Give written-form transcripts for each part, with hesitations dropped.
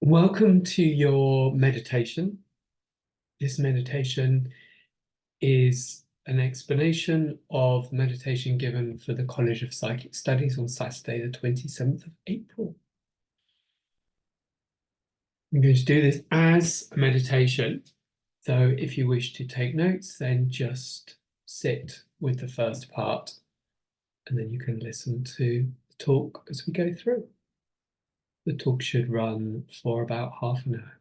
Welcome to your meditation. This meditation is an explanation of meditation given for the College of Psychic Studies on Saturday, the 27th of April. I'm going to do this as a meditation. So if you wish to take notes, then just sit with the first part and then you can listen to the talk as we go through. The talk should run for about half an hour.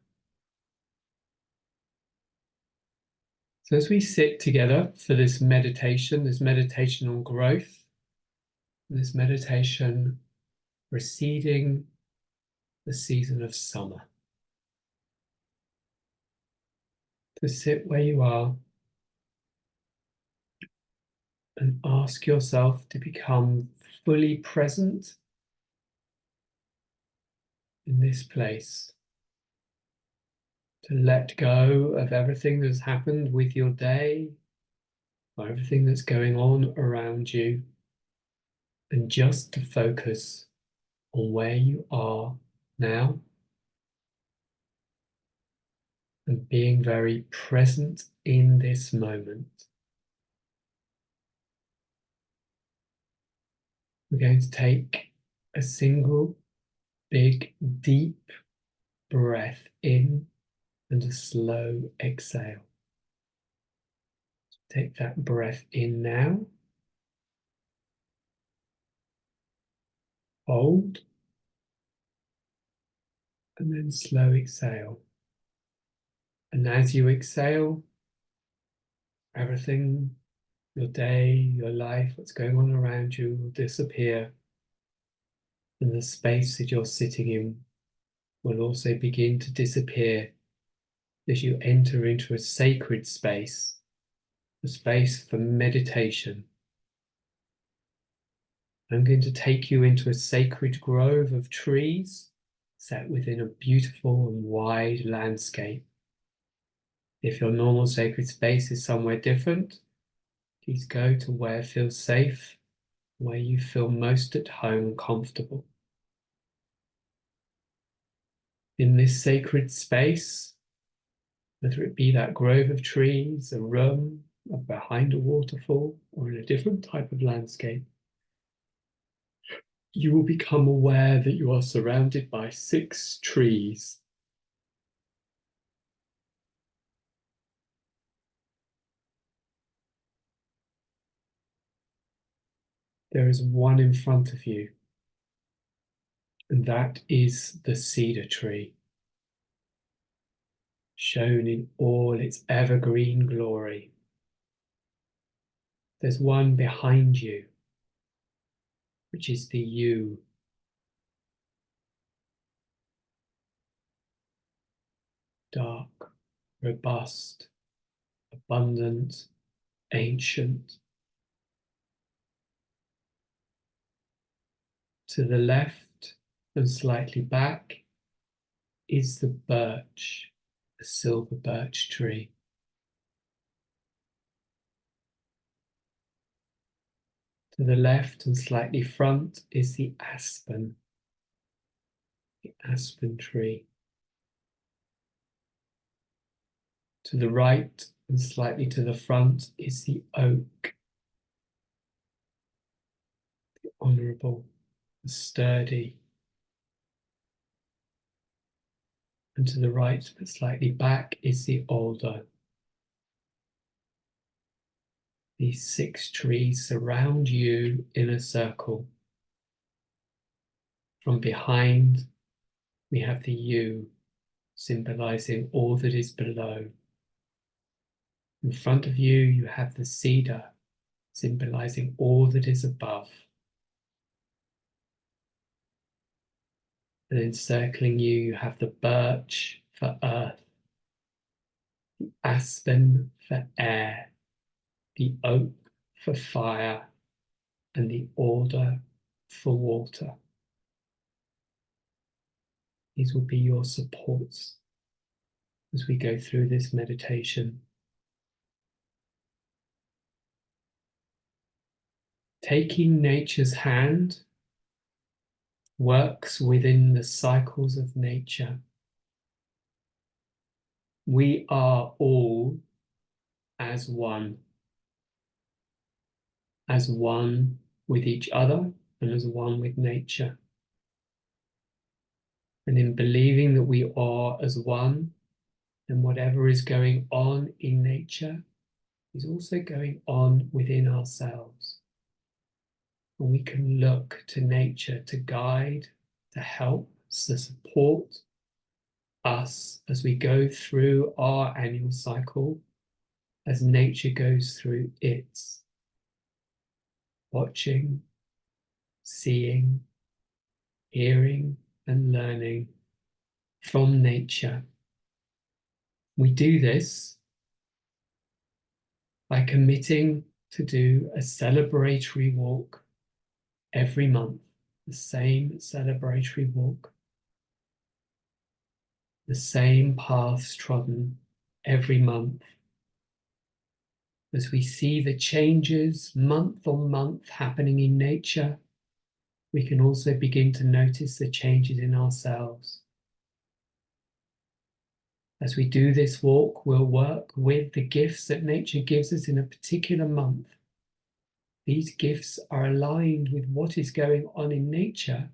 So as we sit together for this meditation on growth, this meditation preceding the season of summer. To sit where you are and ask yourself to become fully present in this place. To let go of everything that's happened with your day, or everything that's going on around you, and just to focus on where you are now and being very present in this moment. We're going to take a single big deep breath in and a slow exhale. Take that breath in now. Hold. And then slow exhale. And as you exhale, everything, your day, your life, what's going on around you will disappear. And the space that you're sitting in will also begin to disappear as you enter into a sacred space, a space for meditation. I'm going to take you into a sacred grove of trees set within a beautiful and wide landscape. If your normal sacred space is somewhere different, please go to where it feels safe, where you feel most at home and comfortable. In this sacred space, whether it be that grove of trees, a room, or behind a waterfall, or in a different type of landscape, you will become aware that you are surrounded by 6 trees. There is one in front of you, and that is the cedar tree, shown in all its evergreen glory. There's one behind you, which is the yew. Dark, robust, abundant, ancient. To the left and slightly back is the birch, the silver birch tree. To the left and slightly front is the aspen tree. To the right and slightly to the front is the oak, the honourable, the sturdy. And to the right but slightly back is the alder. These 6 trees surround you in a circle. From behind, we have the yew, symbolizing all that is below. In front of you, you have the cedar, symbolizing all that is above. And encircling you, you have the birch for earth, the aspen for air, the oak for fire, and the alder for water. These will be your supports as we go through this meditation. Taking nature's hand works within the cycles of nature We are all as one with each other and as one with nature. And in believing that we are as one, then whatever is going on in nature is also going on within ourselves. And we can look to nature to guide, to help, to support us as we go through our annual cycle, as nature goes through its, watching, seeing, hearing, and learning from nature. We do this by committing to do a celebratory walk every month, the same celebratory walk, the same paths trodden every month. As we see the changes month on month happening in nature, we can also begin to notice the changes in ourselves. As we do this walk, we'll work with the gifts that nature gives us in a particular month. These gifts are aligned with what is going on in nature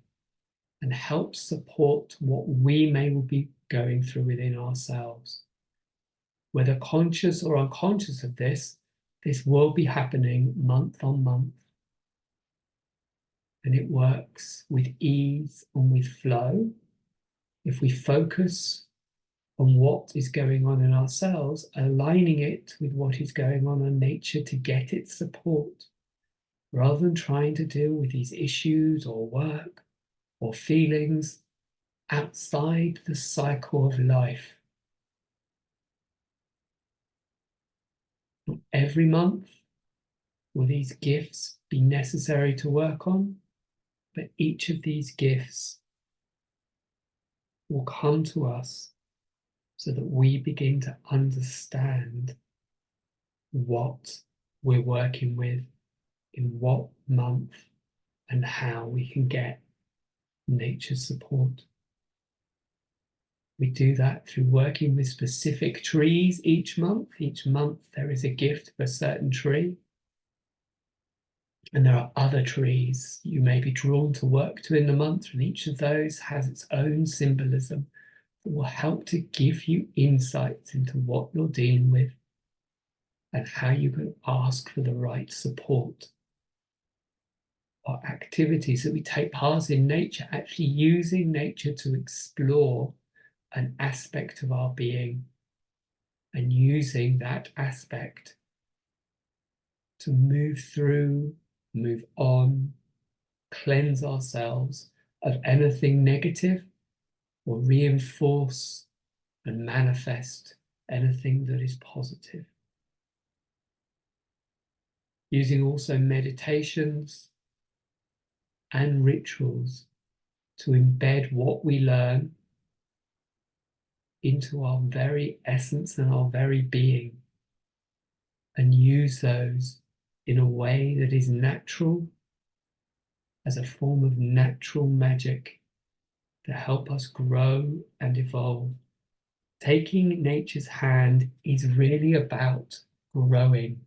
and help support what we may be going through within ourselves. Whether conscious or unconscious of this, this will be happening month on month. And it works with ease and with flow if we focus on what is going on in ourselves, aligning it with what is going on in nature to get its support, rather than trying to deal with these issues or work or feelings outside the cycle of life. Every month will these gifts be necessary to work on, but each of these gifts will come to us so that we begin to understand what we're working with, in what month, and how we can get nature's support. We do that through working with specific trees each month. Each month there is a gift of a certain tree. And there are other trees you may be drawn to work to in the month, and each of those has its own symbolism that will help to give you insights into what you're dealing with and how you can ask for the right support. Or activities that we take part in nature, actually using nature to explore an aspect of our being and using that aspect to move through, move on, cleanse ourselves of anything negative, or reinforce and manifest anything that is positive. Using also meditations and rituals to embed what we learn into our very essence and our very being, and use those in a way that is natural, as a form of natural magic to help us grow and evolve. Taking nature's hand is really about growing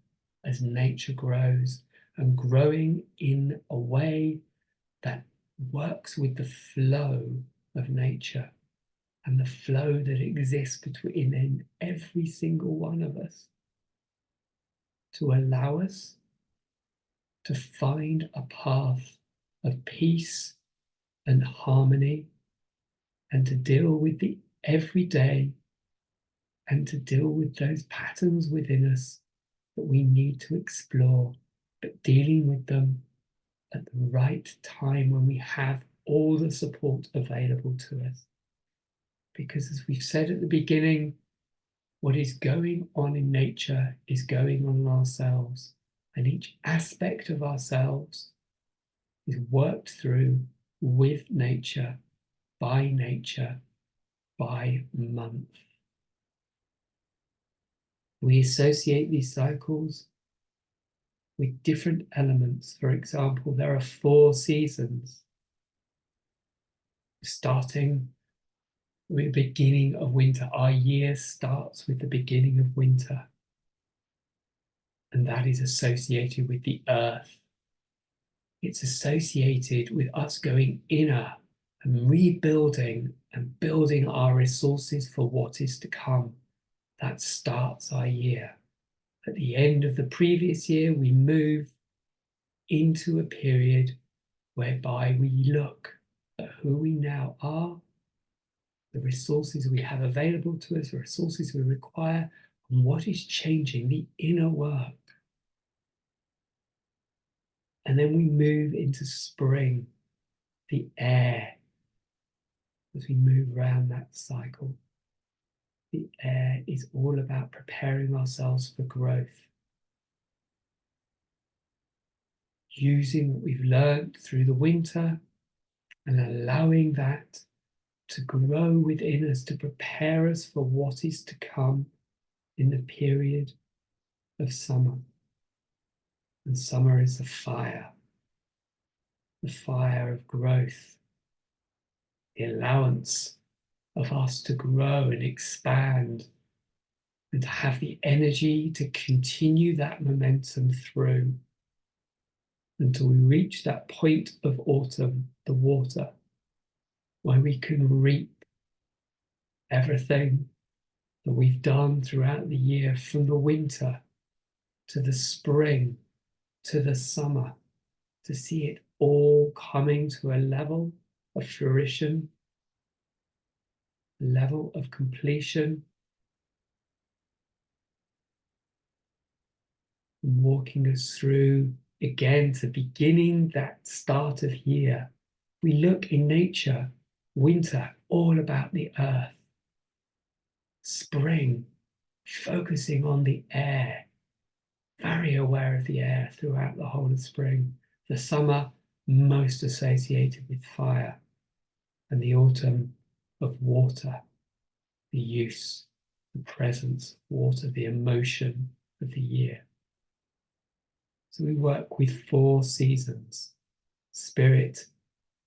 as nature grows, and growing in a way that works with the flow of nature and the flow that exists in every single one of us, to allow us to find a path of peace and harmony, and to deal with the everyday, and to deal with those patterns within us that we need to explore, but dealing with them at the right time when we have all the support available to us. Because as we've said at the beginning, what is going on in nature is going on in ourselves, and each aspect of ourselves is worked through with nature, by month. We associate these cycles with different elements. For example, there are 4 seasons, starting the beginning of winter. Our year starts with the beginning of winter, and that is associated with the earth. It's associated with us going inner and rebuilding and building our resources for what is to come. That starts our year. At the end of the previous year, we move into a period whereby we look at who we now are, the resources we have available to us, the resources we require, and what is changing, the inner work. And then we move into spring, the air, as we move around that cycle. The air is all about preparing ourselves for growth, using what we've learned through the winter and allowing that to grow within us, to prepare us for what is to come in the period of summer. And summer is the fire of growth, the allowance of us to grow and expand and to have the energy to continue that momentum through until we reach that point of autumn, the water, where we can reap everything that we've done throughout the year, from the winter to the spring to the summer, to see it all coming to a level of fruition, a level of completion, walking us through again to beginning that start of year. We look in nature, winter, all about the earth. Spring, focusing on the air, very aware of the air throughout the whole of spring. The summer, most associated with fire, and the autumn of water, the use, the presence, water, the emotion of the year. So we work with 4 seasons, spirit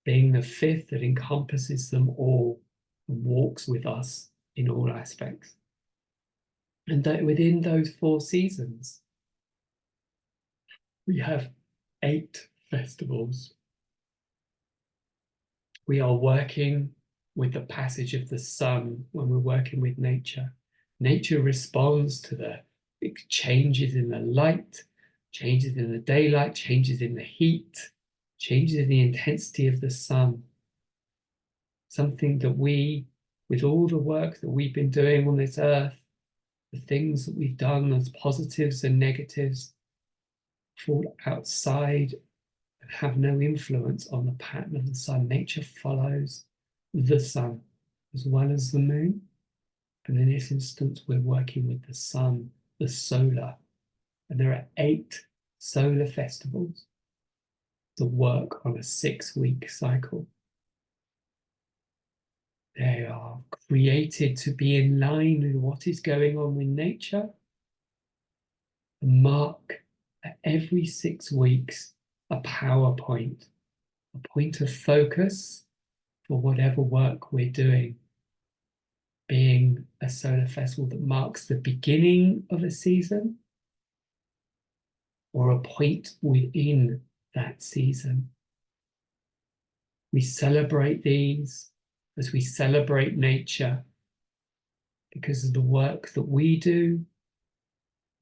being the 5th that encompasses them all and walks with us in all aspects. And that within those 4 seasons, we have 8 festivals. We are working with the passage of the sun when we're working with nature. Nature responds to the changes in the light, changes in the daylight, changes in the heat, changes in the intensity of the sun. Something that we, with all the work that we've been doing on this earth, the things that we've done as positives and negatives, fall outside and have no influence on the pattern of the sun. Nature follows the sun as well as the moon. But in this instance, we're working with the sun, the solar. And there are 8 solar festivals that work on a 6-week cycle. They are created to be in line with what is going on with nature, and mark at every 6 weeks a power point, a point of focus for whatever work we're doing, being a solar festival that marks the beginning of a season or a point within that season. We celebrate these as we celebrate nature, because of the work that we do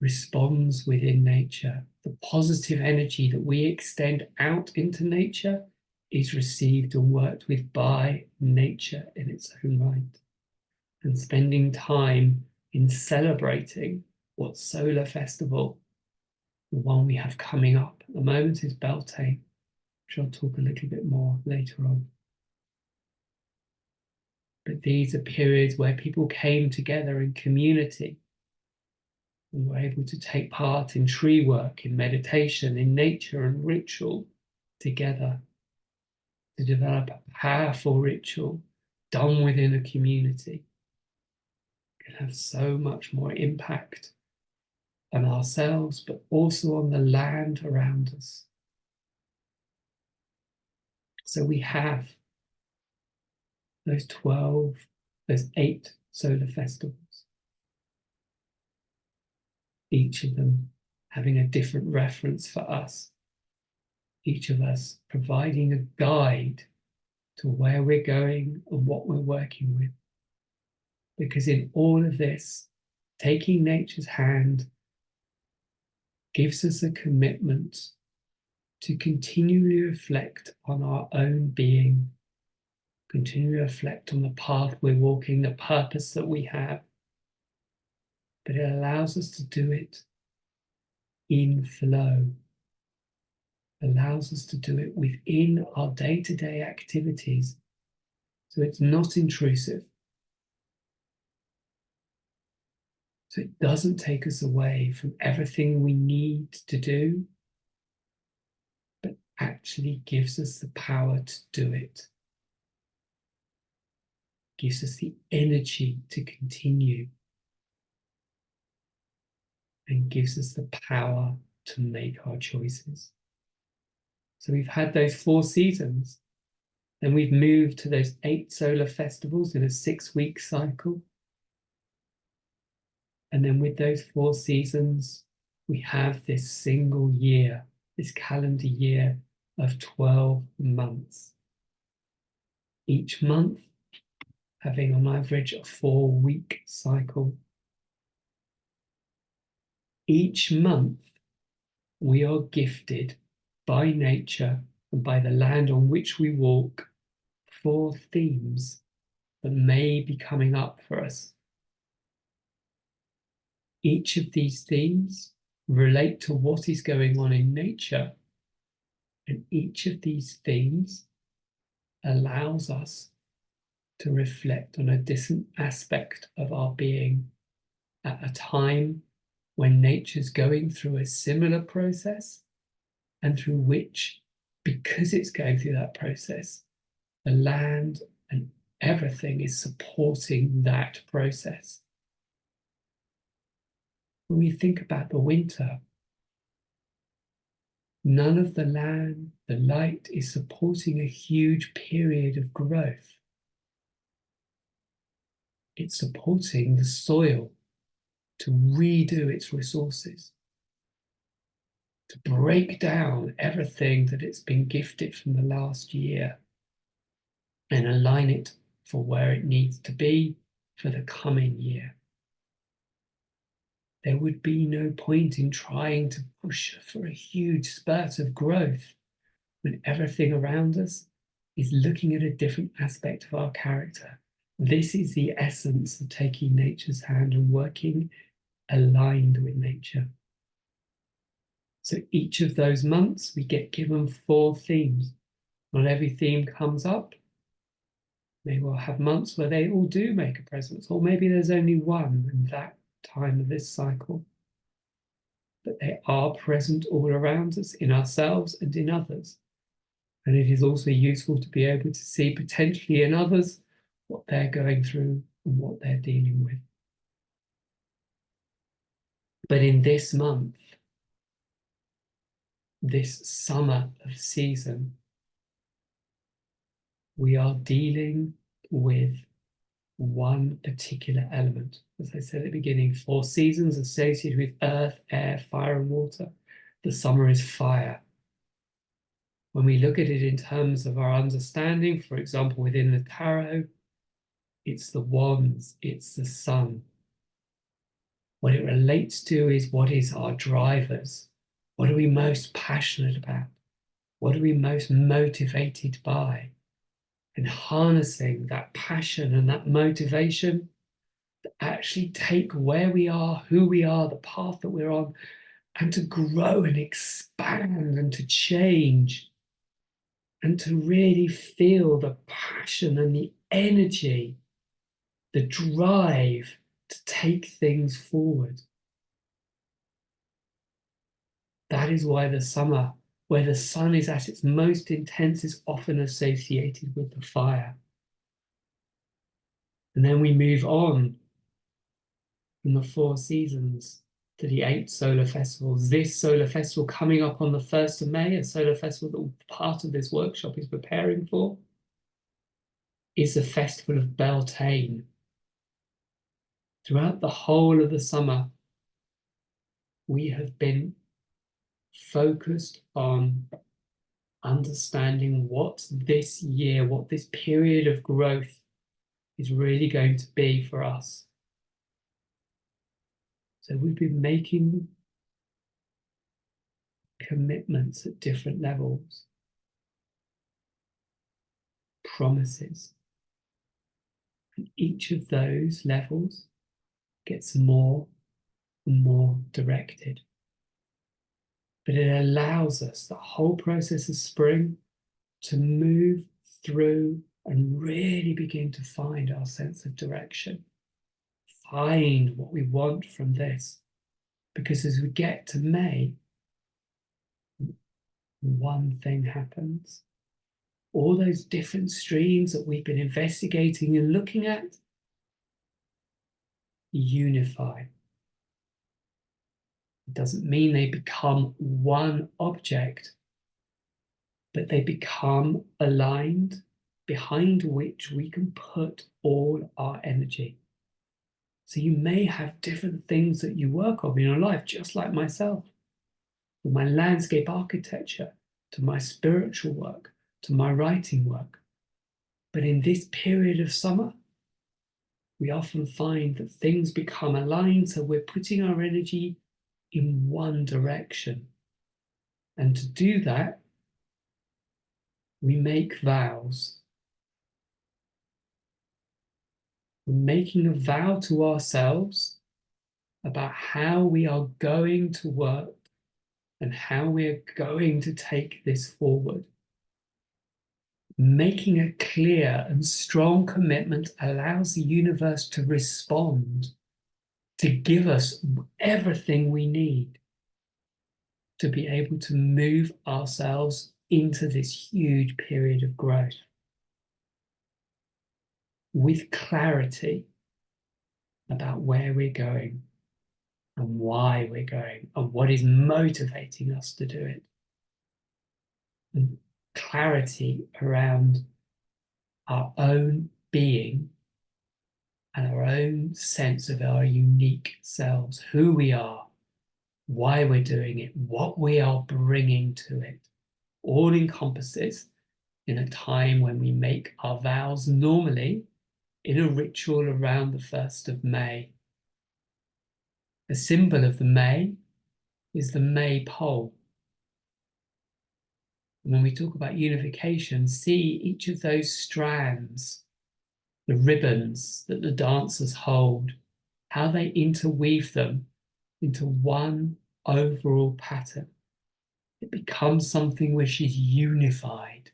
responds within nature. The positive energy that we extend out into nature is received and worked with by nature in its own right. And spending time in celebrating what solar festival, the one we have coming up at the moment, is Beltane, which I'll talk a little bit more later on. But these are periods where people came together in community and were able to take part in tree work, in meditation, in nature and ritual together, to develop a powerful ritual done within a community. It can have so much more impact on ourselves, but also on the land around us. So we have those 12 there's 8 solar festivals, each of them having a different reference for us, each of us providing a guide to where we're going and what we're working with. Because in all of this, taking nature's hand gives us a commitment to continually reflect on our own being, continually reflect on the path we're walking, the purpose that we have. But it allows us to do it in flow, allows us to do it within our day-to-day activities. So it's not intrusive. So it doesn't take us away from everything we need to do, but actually gives us the power to do it. Gives us the energy to continue. And gives us the power to make our choices. So we've had those 4 seasons. Then we've moved to those 8 solar festivals in a 6-week cycle. And then with those 4 seasons, we have this single year, this calendar year of 12 months. Each month having on average a 4-week cycle. Each month we are gifted by nature and by the land on which we walk 4 themes that may be coming up for us. Each of these themes relate to what is going on in nature, and each of these themes allows us to reflect on a different aspect of our being at a time when nature's going through a similar process, and through which, because it's going through that process, the land and everything is supporting that process. When we think about the winter, none of the land, the light is supporting a huge period of growth. It's supporting the soil to redo its resources, to break down everything that it's been gifted from the last year and align it for where it needs to be for the coming year. There would be no point in trying to push for a huge spurt of growth when everything around us is looking at a different aspect of our character. This is the essence of taking nature's hand and working aligned with nature. So each of those months we get given 4 themes. Not every theme comes up. Maybe we'll have months where they all do make a presence, or maybe there's only one in that time of this cycle. But they are present all around us, in ourselves and in others. And it is also useful to be able to see potentially in others what they're going through and what they're dealing with. But in this month, this summer of season, we are dealing with one particular element. As I said at the beginning, 4 seasons associated with earth, air, fire, and water. The summer is fire. When we look at it in terms of our understanding, for example, within the tarot, it's the wands, it's the sun. What it relates to is what is our drivers. What are we most passionate about? What are we most motivated by? And harnessing that passion and that motivation to actually take where we are, who we are, the path that we're on, and to grow and expand and to change and to really feel the passion and the energy, the drive to take things forward. That is why the summer, where the sun is at its most intense, is often associated with the fire. And then we move on from the 4 seasons to the 8 solar festivals. This solar festival coming up on the 1st of May, a solar festival that part of this workshop is preparing for, is the festival of Beltane. Throughout the whole of the summer, we have been focused on understanding what this year, what this period of growth is really going to be for us. So we've been making commitments at different levels, promises. And each of those levels gets more and more directed. But it allows us, the whole process of spring, to move through and really begin to find our sense of direction. Find what we want from this. Because as we get to May, one thing happens. All those different streams that we've been investigating and looking at unify. It doesn't mean they become one object, but they become aligned, behind which we can put all our energy. So you may have different things that you work on in your life, just like myself. From my landscape architecture, to my spiritual work, to my writing work. But in this period of summer, we often find that things become aligned, so we're putting our energy in one direction. And to do that, we make vows. We're making a vow to ourselves about how we are going to work and how we are going to take this forward. Making a clear and strong commitment allows the universe to respond, to give us everything we need to be able to move ourselves into this huge period of growth with clarity about where we're going and why we're going and what is motivating us to do it. And clarity around our own being and our own sense of our unique selves, who we are, why we're doing it, what we are bringing to it, all encompasses in a time when we make our vows, normally in a ritual around the 1st of May. The symbol of the May is the maypole. When we talk about unification, see each of those strands, the ribbons that the dancers hold, how they interweave them into one overall pattern. It becomes something which is unified.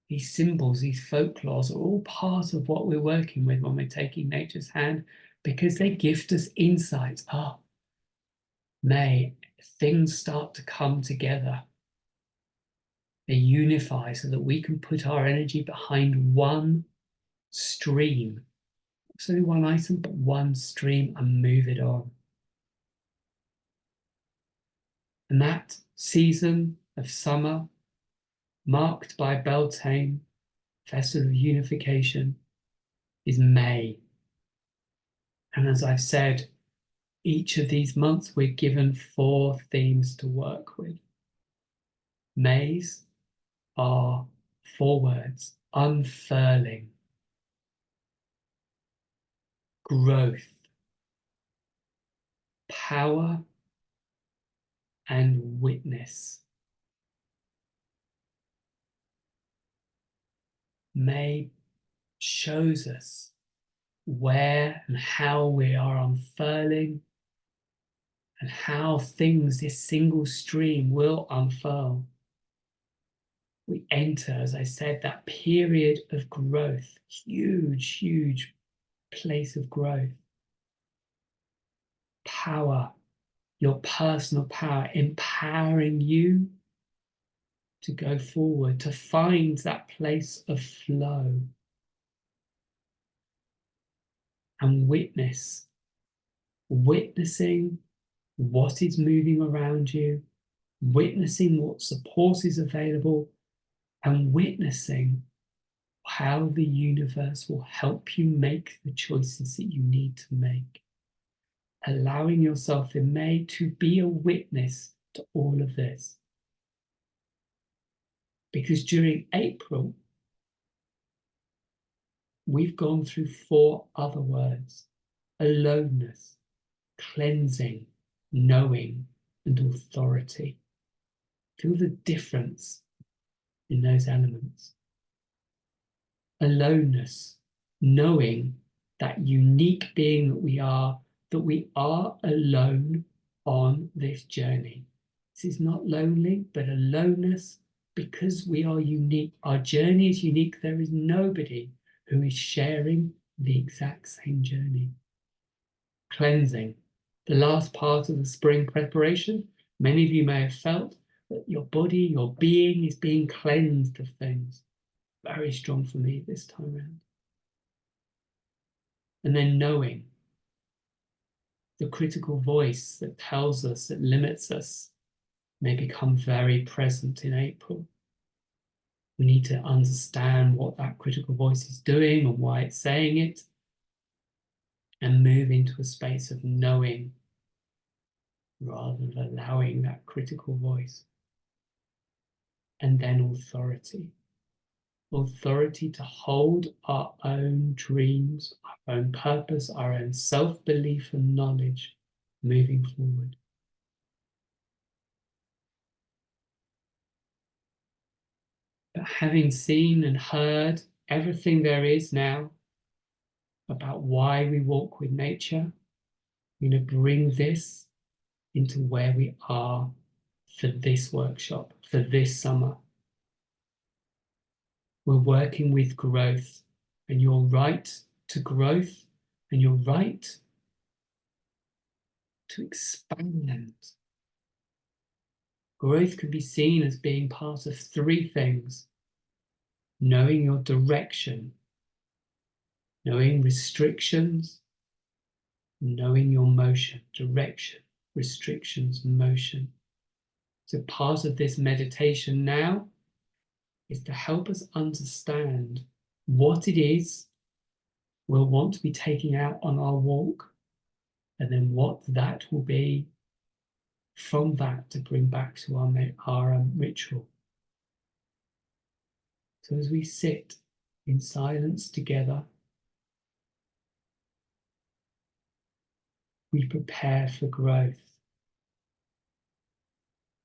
These symbols, these folklores are all part of what we're working with when we're taking nature's hand, because they gift us insights. May things start to come together. They unify so that we can put our energy behind one stream. It's only one item, but one stream, and move it on. And that season of summer, marked by Beltane, Festival of Unification, is May. And as I've said, each of these months we're given 4 themes to work with. May's are 4 words: unfurling, growth, power, and witness. May shows us where and how we are unfurling and how things, this single stream, will unfurl. We enter, as I said, that period of growth, huge, huge place of growth. Power, your personal power, empowering you to go forward, to find that place of flow. And witnessing what is moving around you, witnessing what support is available, and witnessing how the universe will help you make the choices that you need to make. Allowing yourself in May to be a witness to all of this. Because during April, we've gone through 4 other words: aloneness, cleansing, knowing, and authority. Feel the difference in those elements. Aloneness, knowing that unique being that we are alone on this journey. This is not lonely, but aloneness because we are unique. Our journey is unique. There is nobody who is sharing the exact same journey. Cleansing, the last part of the spring preparation. Many of you may have felt that your body, your being is being cleansed of things. Very strong for me this time around. And then knowing, the critical voice that tells us, that limits us, may become very present in April. We need to understand what that critical voice is doing and why it's saying it, and move into a space of knowing rather than allowing that critical voice. And then authority. Authority to hold our own dreams, our own purpose, our own self-belief and knowledge moving forward. But having seen and heard everything there is now about why we walk with nature, we're going to bring this into where we are for this workshop, for this summer. We're working with growth, and your right to growth and your right to expand. Growth can be seen as being part of 3 things: knowing your direction, knowing restrictions, knowing your motion. Direction, restrictions, motion. So part of this meditation now is to help us understand what it is we'll want to be taking out on our walk, and then what that will be from that to bring back to our ritual. So as we sit in silence together, we prepare for growth.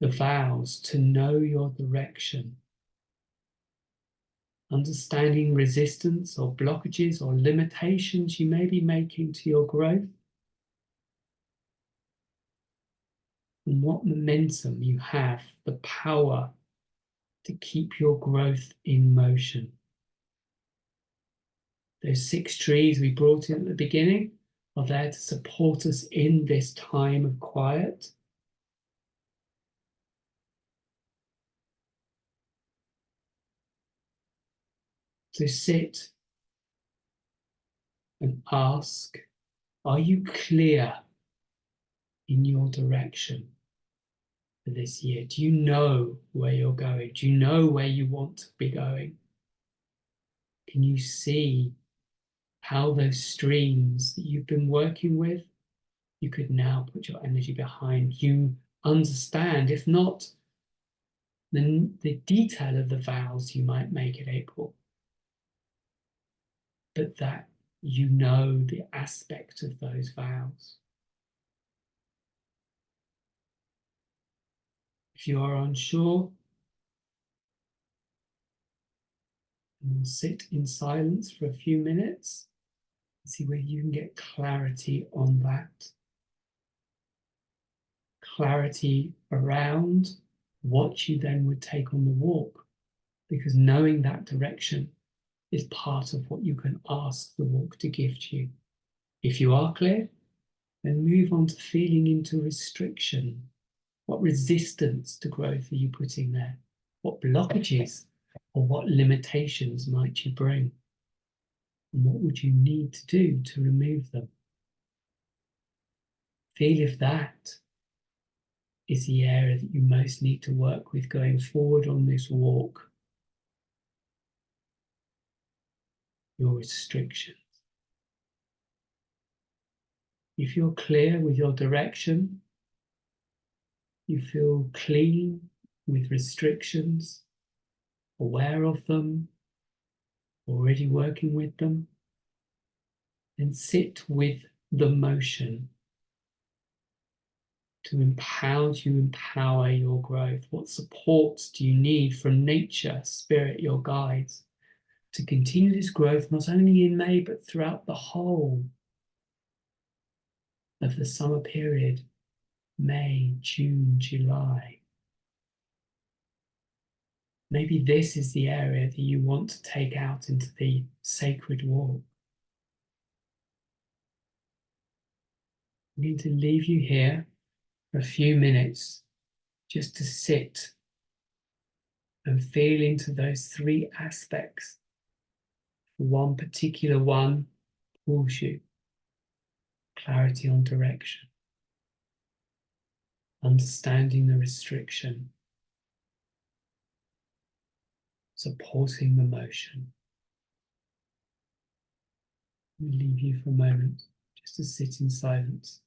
The vows to know your direction, understanding resistance or blockages or limitations you may be making to your growth, and what momentum you have, the power to keep your growth in motion. Those 6 trees we brought in at the beginning are there to support us in this time of quiet. So sit and ask, are you clear in your direction for this year? Do you know where you're going? Do you know where you want to be going? Can you see how those streams that you've been working with, you could now put your energy behind? You understand, if not the detail of the vows you might make in April, but that you know the aspect of those vows. If you are unsure, we'll sit in silence for a few minutes and see whether you can get clarity on that. Clarity around what you then would take on the walk, because knowing that direction is part of what you can ask the walk to give to you. If you are clear, then move on to feeling into restriction. What resistance to growth are you putting there? What blockages or what limitations might you bring? And what would you need to do to remove them? Feel if that is the area that you most need to work with going forward on this walk. your restrictions. If you're clear with your direction, you feel clean with restrictions, aware of them, already working with them, then sit with the motion to empower your growth. What supports do you need from nature, spirit, your guides, to continue this growth not only in May but throughout the whole of the summer period, May, June, July? Maybe this is the area that you want to take out into the sacred walk. I'm going to leave you here for a few minutes just to sit and feel into those three aspects. One particular one pulls you. Clarity on direction, understanding the restriction, supporting the motion. I'll leave you for a moment just to sit in silence.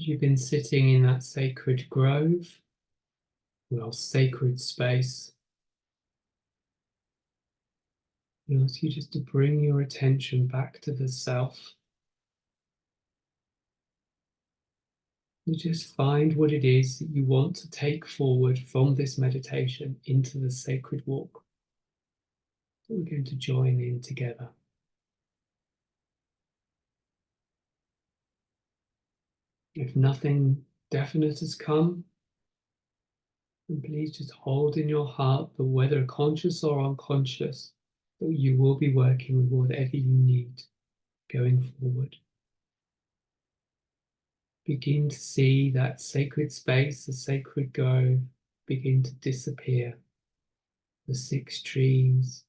You've been sitting in that sacred grove, or sacred space. I ask you just to bring your attention back to the self. You just find what it is that you want to take forward from this meditation into the sacred walk that we're going to join in together. If nothing definite has come, then please just hold in your heart that whether conscious or unconscious, that you will be working with whatever you need going forward. Begin to see that sacred space, the sacred grove, begin to disappear. The 6 trees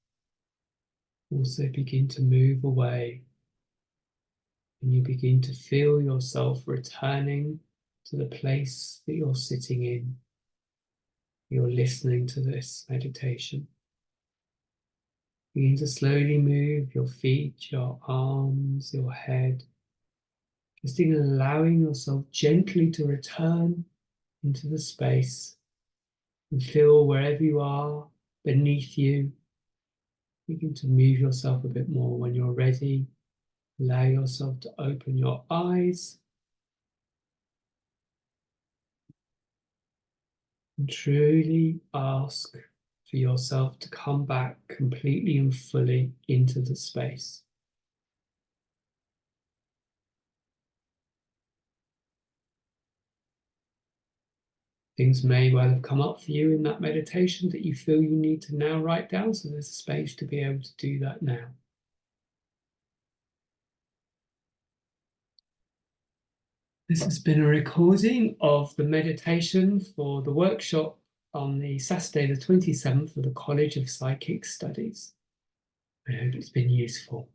also begin to move away, and you begin to feel yourself returning to the place that you're sitting in. You're listening to this meditation. Begin to slowly move your feet, your arms, your head, just in allowing yourself gently to return into the space and feel wherever you are beneath you. Begin to move yourself a bit more. When you're ready, allow yourself to open your eyes and truly ask for yourself to come back completely and fully into the space. Things may well have come up for you in that meditation that you feel you need to now write down, so there's a space to be able to do that now. This has been a recording of the meditation for the workshop on the Saturday the 27th for the College of Psychic Studies. I hope it's been useful.